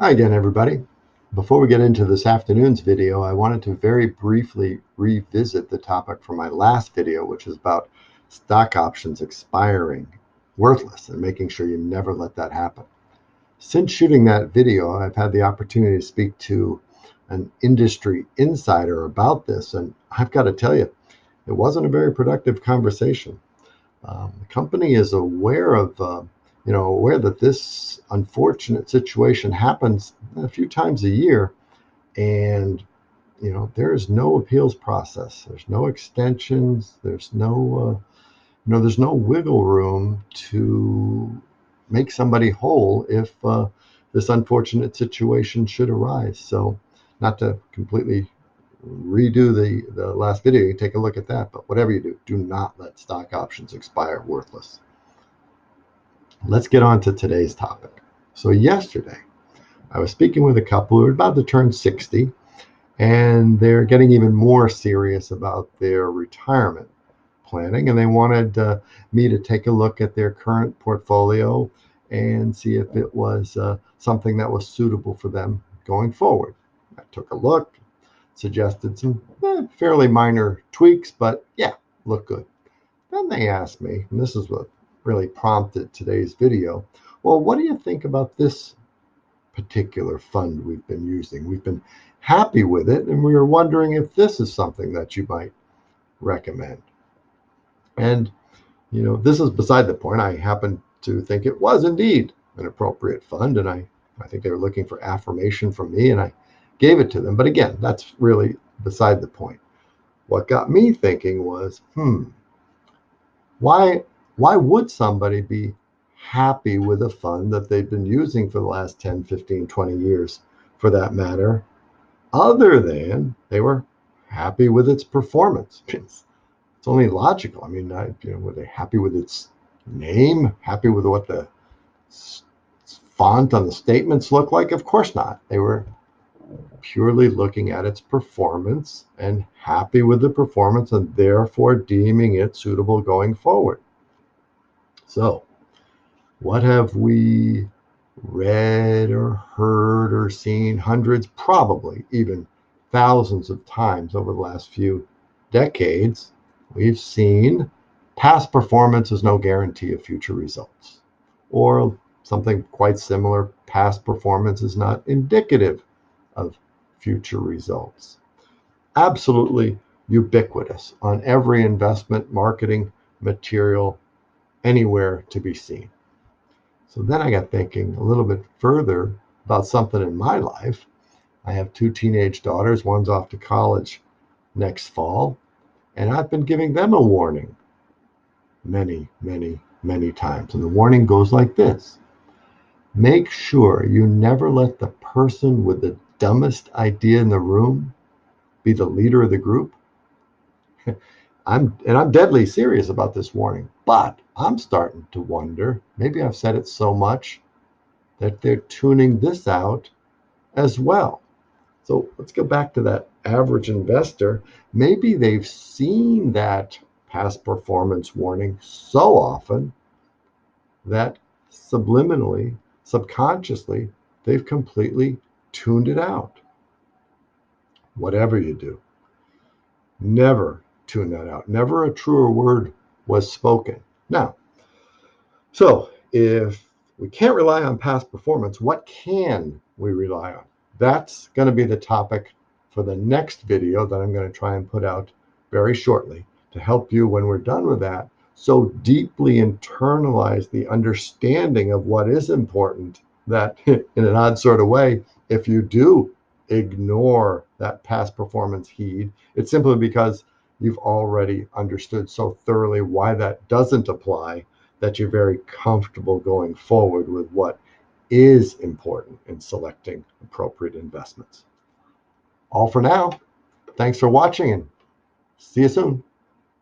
Hi again, everybody. Before we get into this afternoon's video, I wanted to very briefly revisit the topic from my last video, which is about stock options expiring worthless and making sure you never let that happen. Since shooting that video, I've had the opportunity to speak to an industry insider about this, and I've got to tell you, it wasn't a very productive conversation. The company is aware that this unfortunate situation happens a few times a year, and there is no appeals process. There's no extensions. There's no wiggle room to make somebody whole if this unfortunate situation should arise. So, not to completely redo the last video, you take a look at that. But whatever you do not let stock options expire worthless. Let's get on to today's topic. So yesterday, I was speaking with a couple who are about to turn 60, and they're getting even more serious about their retirement planning, and they wanted me to take a look at their current portfolio and see if it was something that was suitable for them going forward. I took a look, suggested some fairly minor tweaks, but yeah, look good. Then they asked me, and this is what really prompted today's video, well, what do you think about this particular fund we've been using? We've been happy with it, and we were wondering if this is something that you might recommend. And, this is beside the point. I happen to think it was indeed an appropriate fund, and I think they were looking for affirmation from me, and I gave it to them. But again, that's really beside the point. What got me thinking was, why would somebody be happy with a fund that they've been using for the last 10, 15, 20 years, for that matter, other than they were happy with its performance? It's only logical. I mean, were they happy with its name? Happy with what the font on the statements look like? Of course not. They were purely looking at its performance and happy with the performance, and therefore deeming it suitable going forward. So, what have we read or heard or seen hundreds, probably even thousands of times over the last few decades? We've seen past performance is no guarantee of future results. Or something quite similar, past performance is not indicative of future results. Absolutely ubiquitous on every investment marketing material anywhere to be seen. So then I got thinking a little bit further about something in my life. I have two teenage daughters. One's off to college next fall, and I've been giving them a warning many, many, many times. And the warning goes like this: make sure you never let the person with the dumbest idea in the room be the leader of the group. I'm deadly serious about this warning, but I'm starting to wonder, maybe I've said it so much that they're tuning this out as well. So let's go back to that average investor. Maybe they've seen that past performance warning so often that subliminally, subconsciously, they've completely tuned it out. Whatever you do, never tune that out. Never a truer word was spoken. Now, so if we can't rely on past performance, what can we rely on? That's going to be the topic for the next video that I'm going to try and put out very shortly to help you, when we're done with that, so deeply internalize the understanding of what is important that in an odd sort of way, if you do ignore that past performance heed, it's simply because you've already understood so thoroughly why that doesn't apply that you're very comfortable going forward with what is important in selecting appropriate investments. All for now. Thanks for watching, and see you soon.